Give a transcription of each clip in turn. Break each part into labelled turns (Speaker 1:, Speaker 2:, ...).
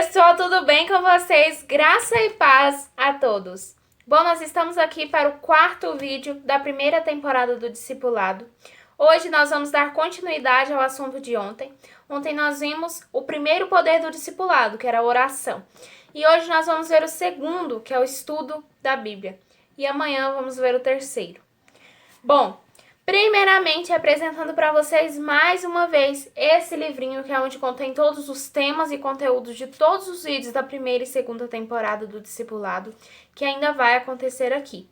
Speaker 1: pessoal, tudo bem com vocês? Graça e paz a todos. Bom, nós estamos aqui para o quarto vídeo da primeira temporada do Discipulado. Hoje nós vamos dar continuidade ao assunto de ontem. Ontem nós vimos o primeiro poder do discipulado, que era a oração. E hoje nós vamos ver o segundo, que é o estudo da Bíblia. E amanhã vamos ver o terceiro. Bom, primeiramente apresentando para vocês mais uma vez esse livrinho, que é onde contém todos os temas e conteúdos de todos os vídeos da primeira e segunda temporada do Discipulado, que ainda vai acontecer aqui.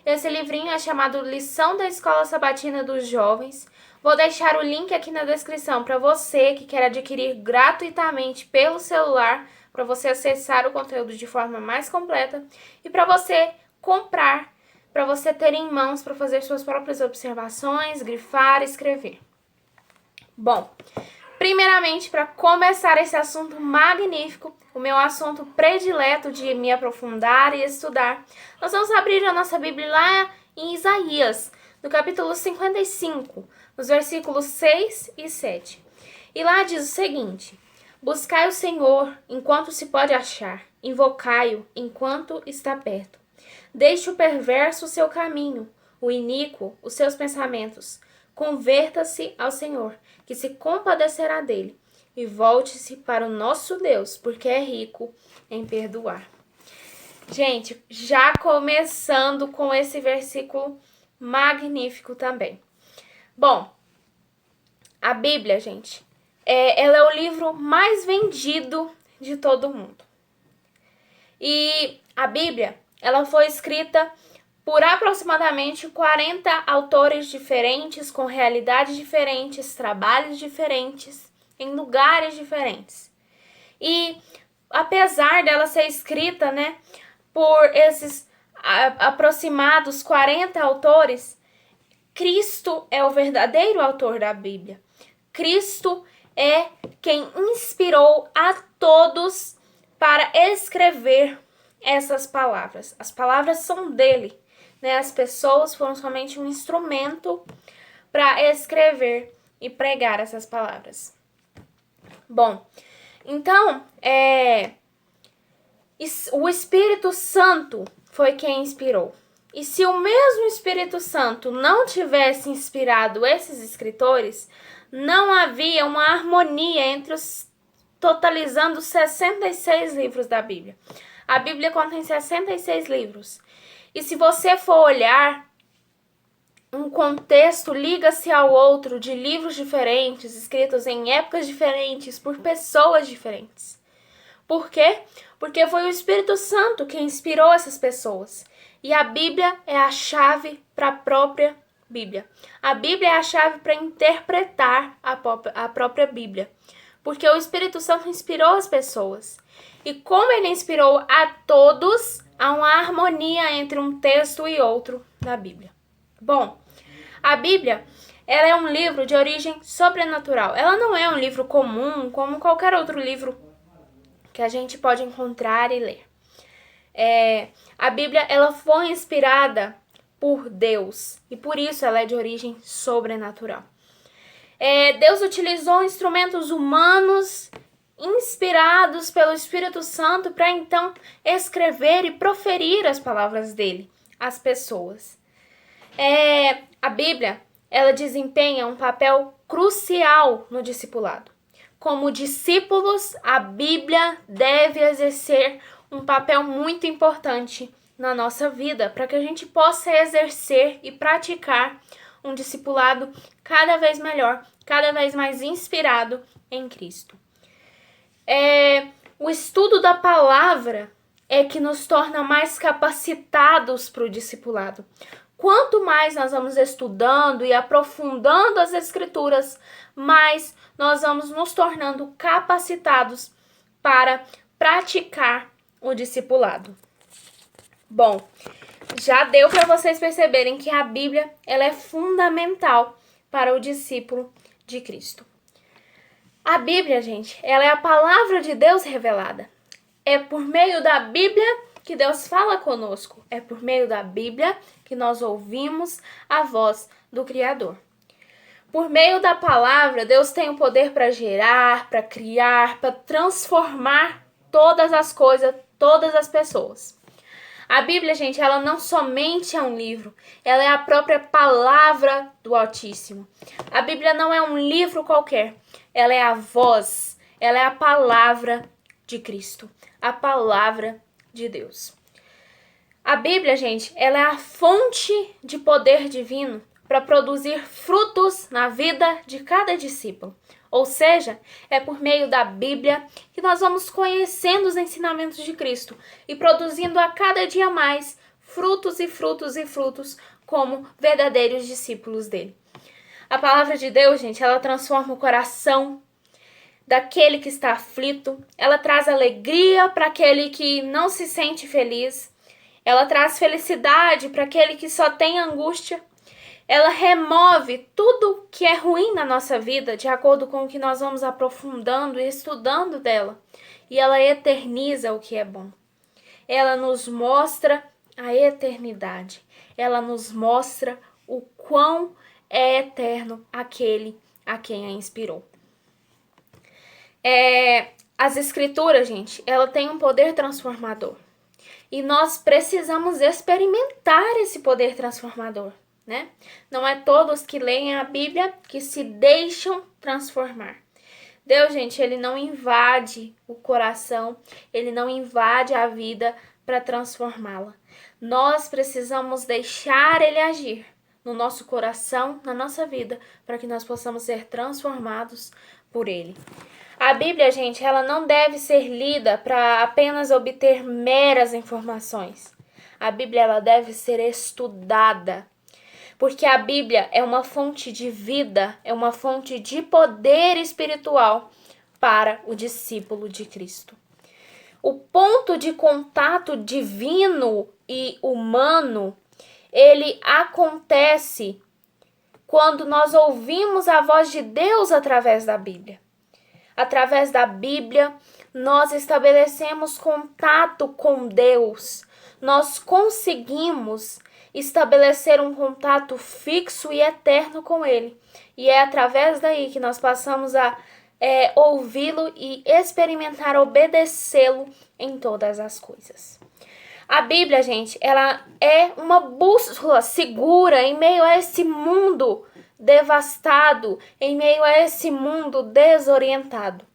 Speaker 1: Esse livrinho é chamado Lição da Escola Sabatina dos Jovens. Vou deixar o link aqui na descrição para você que quer adquirir gratuitamente pelo celular, para você acessar o conteúdo de forma mais completa e para você comprar, para você ter em mãos para fazer suas próprias observações, grifar e escrever. Bom, primeiramente, para começar esse assunto magnífico, o meu assunto predileto de me aprofundar e estudar, nós vamos abrir a nossa Bíblia lá em Isaías, no capítulo 55, nos versículos 6 e 7. E lá diz o seguinte: buscai o Senhor enquanto se pode achar, invocai-o enquanto está perto. Deixe o perverso o seu caminho, o iníquo os seus pensamentos. Converta-se ao Senhor, que se compadecerá dele, e volte-se para o nosso Deus, porque é rico em perdoar. Gente, já começando com esse versículo magnífico também. Bom, a Bíblia, gente, ela é o livro mais vendido de todo mundo. E a Bíblia, ela foi escrita por aproximadamente 40 autores diferentes, com realidades diferentes, trabalhos diferentes, em lugares diferentes. E apesar dela ser escrita, por esses aproximados 40 autores, Cristo é o verdadeiro autor da Bíblia. Cristo é quem inspirou a todos para escrever essas palavras. As palavras são dele. As pessoas foram somente um instrumento para escrever e pregar essas palavras. Bom, então, o Espírito Santo foi quem inspirou. E se o mesmo Espírito Santo não tivesse inspirado esses escritores, não havia uma harmonia entre os totalizando 66 livros da Bíblia. A Bíblia contém 66 livros. E se você for olhar, um contexto liga-se ao outro de livros diferentes, escritos em épocas diferentes, por pessoas diferentes. Por quê? Porque foi o Espírito Santo que inspirou essas pessoas. E a Bíblia é a chave para a própria Bíblia. A Bíblia é a chave para interpretar a própria Bíblia. Porque o Espírito Santo inspirou as pessoas. E como ele inspirou a todos, há uma harmonia entre um texto e outro na Bíblia. Bom, a Bíblia, ela é um livro de origem sobrenatural. Ela não é um livro comum, como qualquer outro livro que a gente pode encontrar e ler. A Bíblia, ela foi inspirada por Deus. E por isso ela é de origem sobrenatural. Deus utilizou instrumentos humanos inspirados pelo Espírito Santo para então escrever e proferir as palavras dele às pessoas. A Bíblia, ela desempenha um papel crucial no discipulado. Como discípulos, a Bíblia deve exercer um papel muito importante na nossa vida, para que a gente possa exercer e praticar um discipulado cada vez melhor, cada vez mais inspirado em Cristo. O estudo da palavra é que nos torna mais capacitados para o discipulado. Quanto mais nós vamos estudando e aprofundando as Escrituras, mais nós vamos nos tornando capacitados para praticar o discipulado. Bom, já deu para vocês perceberem que a Bíblia, ela é fundamental para o discípulo de Cristo. A Bíblia, gente, ela é a palavra de Deus revelada. É por meio da Bíblia que Deus fala conosco. É por meio da Bíblia que nós ouvimos a voz do Criador. Por meio da palavra, Deus tem o poder para gerar, para criar, para transformar todas as coisas, todas as pessoas. A Bíblia, gente, ela não somente é um livro, ela é a própria palavra do Altíssimo. A Bíblia não é um livro qualquer, ela é a voz, ela é a palavra de Cristo, a palavra de Deus. A Bíblia, gente, ela é a fonte de poder divino para produzir frutos na vida de cada discípulo. Ou seja, é por meio da Bíblia que nós vamos conhecendo os ensinamentos de Cristo e produzindo a cada dia mais frutos e frutos e frutos como verdadeiros discípulos dele. A palavra de Deus, gente, ela transforma o coração daquele que está aflito, ela traz alegria para aquele que não se sente feliz, ela traz felicidade para aquele que só tem angústia. Ela remove tudo que é ruim na nossa vida, de acordo com o que nós vamos aprofundando e estudando dela. E ela eterniza o que é bom. Ela nos mostra a eternidade. Ela nos mostra o quão é eterno aquele a quem a inspirou. As escrituras, gente, ela tem um poder transformador. E nós precisamos experimentar esse poder transformador. Né? Não é todos que leem a Bíblia que se deixam transformar. Deus, gente, ele não invade o coração, ele não invade a vida para transformá-la. Nós precisamos deixar ele agir no nosso coração, na nossa vida, para que nós possamos ser transformados por ele. A Bíblia, gente, ela não deve ser lida para apenas obter meras informações. A Bíblia, ela deve ser estudada. Porque a Bíblia é uma fonte de vida, é uma fonte de poder espiritual para o discípulo de Cristo. O ponto de contato divino e humano, ele acontece quando nós ouvimos a voz de Deus através da Bíblia. Através da Bíblia, nós estabelecemos contato com Deus. Nós conseguimos estabelecer um contato fixo e eterno com ele. E é através daí que nós passamos a ouvi-lo e experimentar obedecê-lo em todas as coisas. A Bíblia, gente, ela é uma bússola segura em meio a esse mundo devastado, em meio a esse mundo desorientado.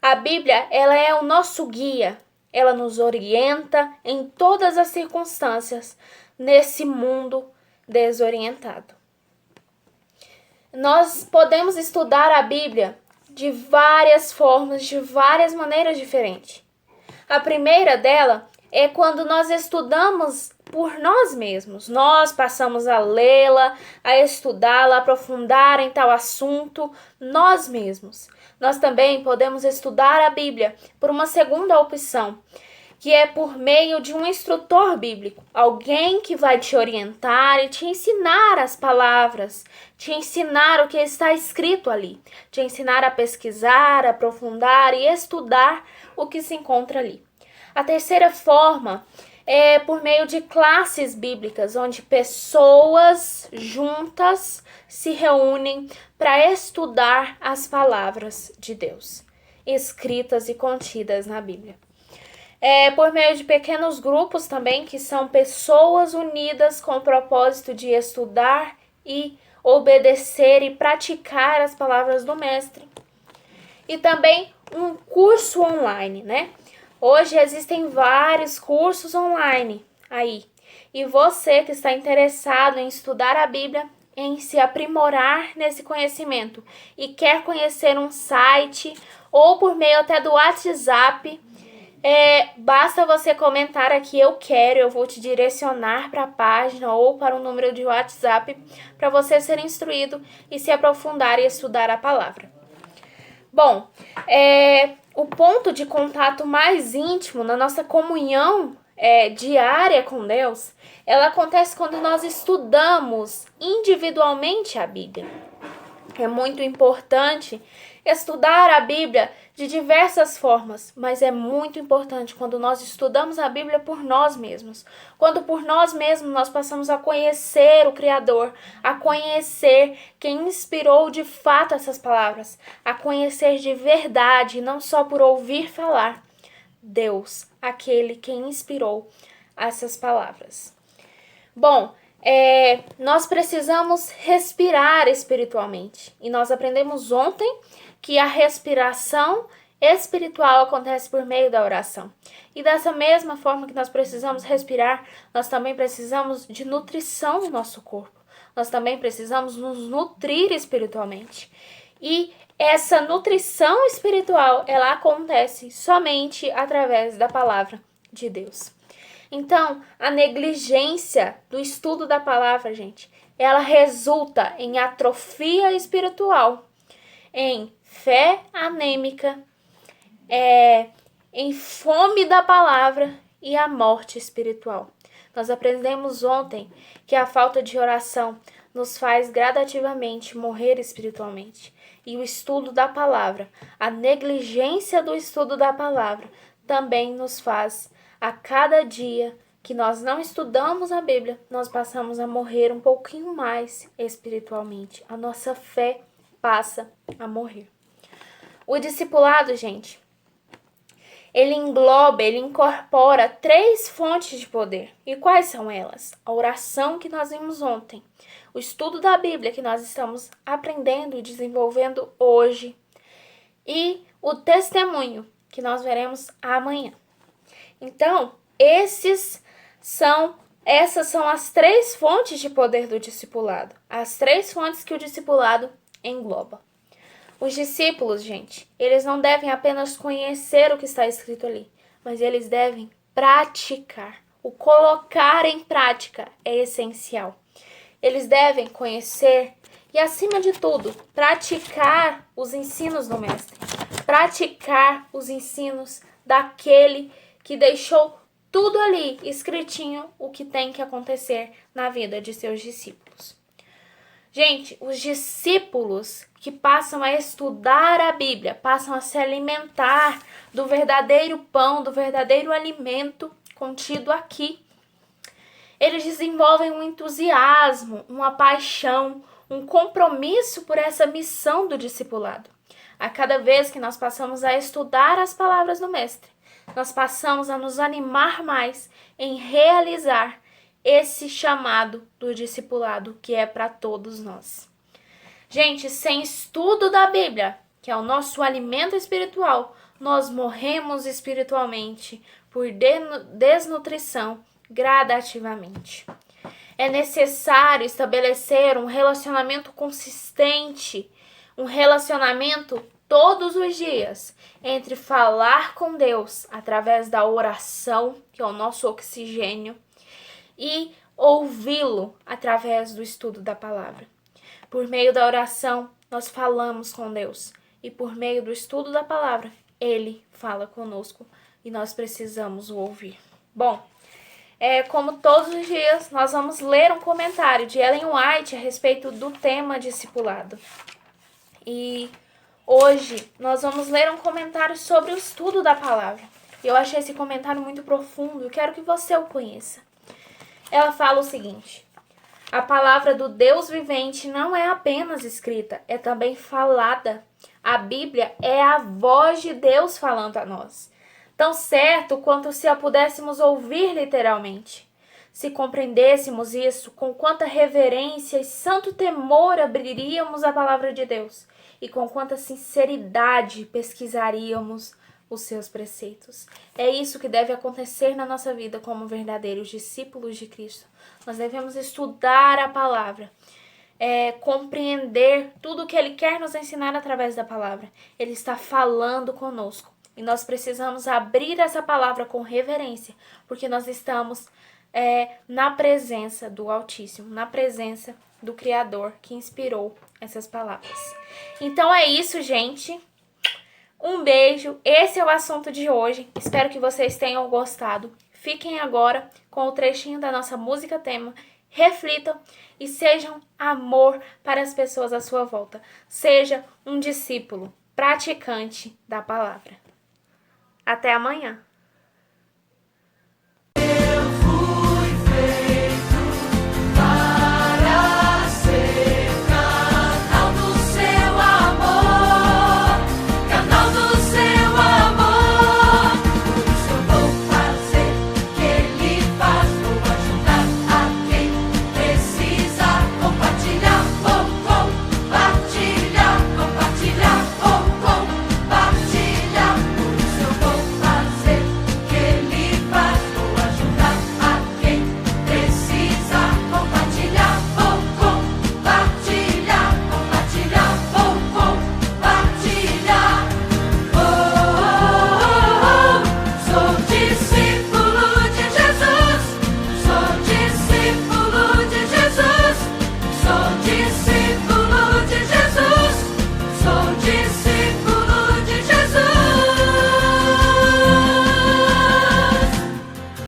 Speaker 1: A Bíblia, ela é o nosso guia. Ela nos orienta em todas as circunstâncias nesse mundo desorientado. Nós podemos estudar a Bíblia de várias formas, de várias maneiras diferentes. A primeira dela é quando nós estudamos por nós mesmos. Nós passamos a lê-la, a estudá-la, a aprofundar em tal assunto, nós mesmos. Nós também podemos estudar a Bíblia por uma segunda opção, que é por meio de um instrutor bíblico, alguém que vai te orientar e te ensinar as palavras, te ensinar o que está escrito ali, te ensinar a pesquisar, aprofundar e estudar o que se encontra ali. A terceira forma é por meio de classes bíblicas, onde pessoas juntas se reúnem para estudar as palavras de Deus, escritas e contidas na Bíblia. Por meio de pequenos grupos também, que são pessoas unidas com o propósito de estudar e obedecer e praticar as palavras do Mestre. E também um curso online, né? Hoje existem vários cursos online aí. E você que está interessado em estudar a Bíblia, em se aprimorar nesse conhecimento e quer conhecer um site ou por meio até do WhatsApp, basta você comentar aqui, eu vou te direcionar para a página ou para o número de WhatsApp para você ser instruído e se aprofundar e estudar a palavra. Bom, o ponto de contato mais íntimo na nossa comunhão diária com Deus, ela acontece quando nós estudamos individualmente a Bíblia. É muito importante estudar a Bíblia de diversas formas, mas é muito importante quando nós estudamos a Bíblia por nós mesmos. Quando por nós mesmos nós passamos a conhecer o Criador, a conhecer quem inspirou de fato essas palavras, a conhecer de verdade, não só por ouvir falar, Deus, aquele que inspirou essas palavras. Bom, nós precisamos respirar espiritualmente. E nós aprendemos ontem que a respiração espiritual acontece por meio da oração. E dessa mesma forma que nós precisamos respirar, nós também precisamos de nutrição no nosso corpo. Nós também precisamos nos nutrir espiritualmente. E essa nutrição espiritual, ela acontece somente através da palavra de Deus. Então, a negligência do estudo da palavra, gente, ela resulta em atrofia espiritual, em fé anêmica, em fome da palavra e a morte espiritual. Nós aprendemos ontem que a falta de oração nos faz gradativamente morrer espiritualmente. E o estudo da palavra, a negligência do estudo da palavra, também nos faz, a cada dia que nós não estudamos a Bíblia, nós passamos a morrer um pouquinho mais espiritualmente. A nossa fé passa a morrer. O discipulado, gente, ele engloba, ele incorpora 3 fontes de poder. E quais são elas? A oração que nós vimos ontem, o estudo da Bíblia que nós estamos aprendendo e desenvolvendo hoje, e o testemunho que nós veremos amanhã. Então, essas são as 3 fontes de poder do discipulado, as 3 fontes que o discipulado engloba. Os discípulos, gente, eles não devem apenas conhecer o que está escrito ali, mas eles devem praticar. O colocar em prática é essencial. Eles devem conhecer e, acima de tudo, praticar os ensinos do Mestre. Praticar os ensinos daquele que deixou tudo ali escritinho o que tem que acontecer na vida de seus discípulos. Gente, os discípulos que passam a estudar a Bíblia, passam a se alimentar do verdadeiro pão, do verdadeiro alimento contido aqui. Eles desenvolvem um entusiasmo, uma paixão, um compromisso por essa missão do discipulado. A cada vez que nós passamos a estudar as palavras do Mestre, nós passamos a nos animar mais em realizar esse chamado do discipulado que é para todos nós. Gente, sem estudo da Bíblia, que é o nosso alimento espiritual, nós morremos espiritualmente por desnutrição gradativamente. É necessário estabelecer um relacionamento consistente, um relacionamento todos os dias entre falar com Deus através da oração, que é o nosso oxigênio, e ouvi-lo através do estudo da palavra. Por meio da oração, nós falamos com Deus. E por meio do estudo da palavra, Ele fala conosco e nós precisamos o ouvir. Bom, como todos os dias, nós vamos ler um comentário de Ellen White a respeito do tema discipulado. E hoje nós vamos ler um comentário sobre o estudo da palavra. Eu achei esse comentário muito profundo e quero que você o conheça. Ela fala o seguinte: a palavra do Deus vivente não é apenas escrita, é também falada. A Bíblia é a voz de Deus falando a nós, tão certo quanto se a pudéssemos ouvir literalmente. Se compreendêssemos isso, com quanta reverência e santo temor abriríamos a palavra de Deus e com quanta sinceridade pesquisaríamos os seus preceitos. É isso que deve acontecer na nossa vida como verdadeiros discípulos de Cristo. Nós devemos estudar a palavra, compreender tudo o que Ele quer nos ensinar através da palavra. Ele está falando conosco e nós precisamos abrir essa palavra com reverência, porque nós estamos na presença do Altíssimo, na presença do Criador que inspirou essas palavras. Então é isso, gente. Um beijo, esse é o assunto de hoje, espero que vocês tenham gostado. Fiquem agora com o trechinho da nossa música tema, reflitam e sejam amor para as pessoas à sua volta. Seja um discípulo praticante da palavra. Até amanhã!